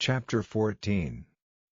Chapter 14.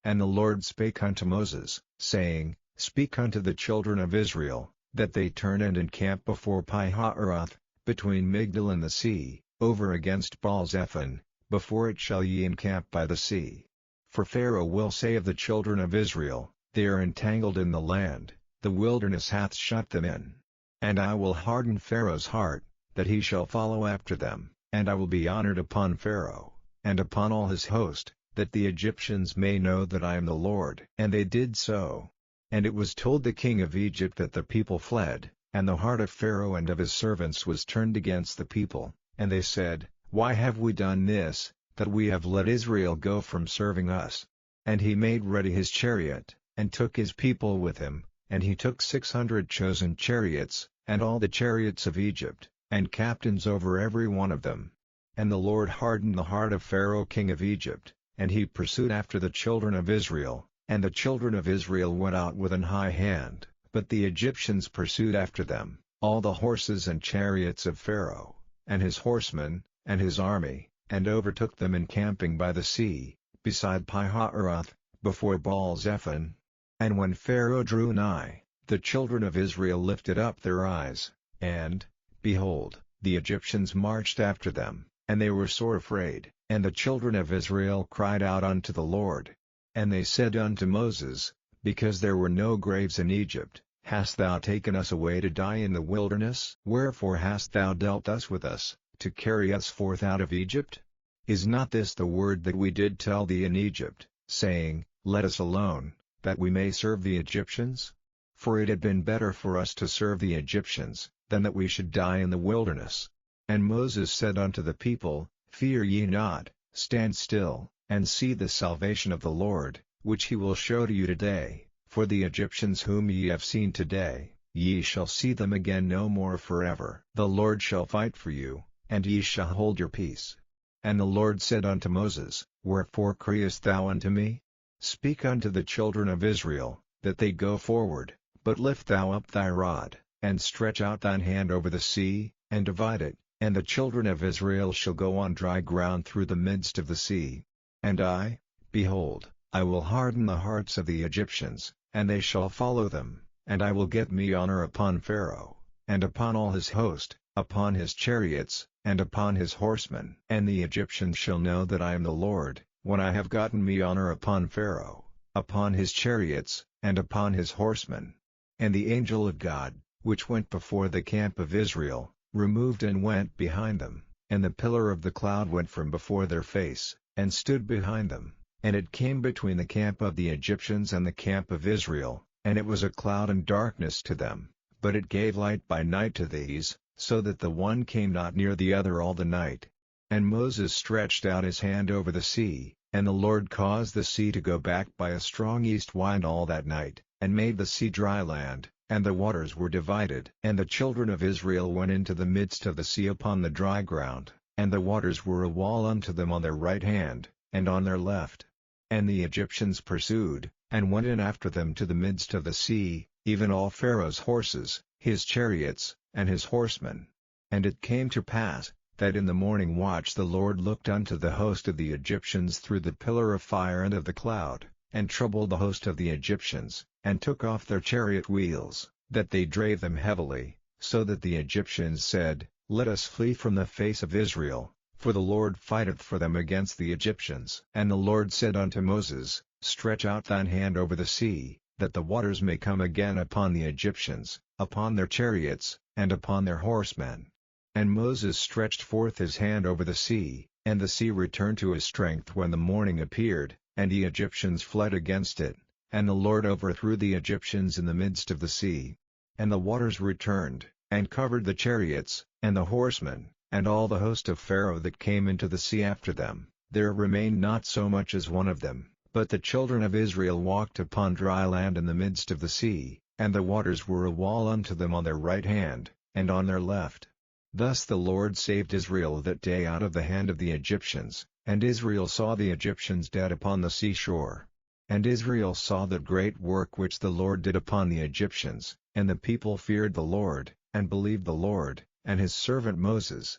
And the Lord spake unto Moses, saying, Speak unto the children of Israel, that they turn and encamp before Pi-hahiroth, between Migdol and the sea, over against Baal-zephon, before it shall ye encamp by the sea. For Pharaoh will say of the children of Israel, They are entangled in the land, the wilderness hath shut them in. And I will harden Pharaoh's heart, that he shall follow after them, and I will be honored upon Pharaoh, and upon all his host, that the Egyptians may know that I am the Lord. And they did so. And it was told the king of Egypt that the people fled, and the heart of Pharaoh and of his servants was turned against the people, and they said, Why have we done this, that we have let Israel go from serving us? And he made ready his chariot, and took his people with him, and he took 600 chosen chariots, and all the chariots of Egypt, and captains over every one of them. And the Lord hardened the heart of Pharaoh king of Egypt, and he pursued after the children of Israel, and the children of Israel went out with an high hand, but the Egyptians pursued after them, all the horses and chariots of Pharaoh, and his horsemen, and his army, and overtook them encamping by the sea, beside Pi-hahiroth, before Baal-zephon. And when Pharaoh drew nigh, the children of Israel lifted up their eyes, and, behold, the Egyptians marched after them, and they were sore afraid. And the children of Israel cried out unto the Lord. And they said unto Moses, Because there were no graves in Egypt, hast thou taken us away to die in the wilderness? Wherefore hast thou dealt thus with us, to carry us forth out of Egypt? Is not this the word that we did tell thee in Egypt, saying, Let us alone, that we may serve the Egyptians? For it had been better for us to serve the Egyptians, than that we should die in the wilderness. And Moses said unto the people, Fear ye not, stand still, and see the salvation of the Lord, which he will show to you today. For the Egyptians whom ye have seen today, ye shall see them again no more forever. The Lord shall fight for you, and ye shall hold your peace. And the Lord said unto Moses, Wherefore criest thou unto me? Speak unto the children of Israel, that they go forward, but lift thou up thy rod, and stretch out thine hand over the sea, and divide it. And the children of Israel shall go on dry ground through the midst of the sea. And I, behold, I will harden the hearts of the Egyptians, and they shall follow them, and I will get me honor upon Pharaoh, and upon all his host, upon his chariots, and upon his horsemen. And the Egyptians shall know that I am the Lord, when I have gotten me honor upon Pharaoh, upon his chariots, and upon his horsemen. And the angel of God, which went before the camp of Israel, removed and went behind them, and the pillar of the cloud went from before their face, and stood behind them, and it came between the camp of the Egyptians and the camp of Israel, and it was a cloud and darkness to them, but it gave light by night to these, so that the one came not near the other all the night. And Moses stretched out his hand over the sea, and the Lord caused the sea to go back by a strong east wind all that night, and made the sea dry land, and the waters were divided. And the children of Israel went into the midst of the sea upon the dry ground, and the waters were a wall unto them on their right hand, and on their left. And the Egyptians pursued, and went in after them to the midst of the sea, even all Pharaoh's horses, his chariots, and his horsemen. And it came to pass, that in the morning watch the Lord looked unto the host of the Egyptians through the pillar of fire and of the cloud, and troubled the host of the Egyptians, and took off their chariot wheels, that they drave them heavily, so that the Egyptians said, Let us flee from the face of Israel, for the Lord fighteth for them against the Egyptians. And the Lord said unto Moses, Stretch out thine hand over the sea, that the waters may come again upon the Egyptians, upon their chariots, and upon their horsemen. And Moses stretched forth his hand over the sea, and the sea returned to his strength when the morning appeared, and the Egyptians fled against it. And the Lord overthrew the Egyptians in the midst of the sea. And the waters returned, and covered the chariots, and the horsemen, and all the host of Pharaoh that came into the sea after them. There remained not so much as one of them, but the children of Israel walked upon dry land in the midst of the sea, and the waters were a wall unto them on their right hand, and on their left. Thus the Lord saved Israel that day out of the hand of the Egyptians, and Israel saw the Egyptians dead upon the seashore. And Israel saw that great work which the Lord did upon the Egyptians, and the people feared the Lord, and believed the Lord, and his servant Moses.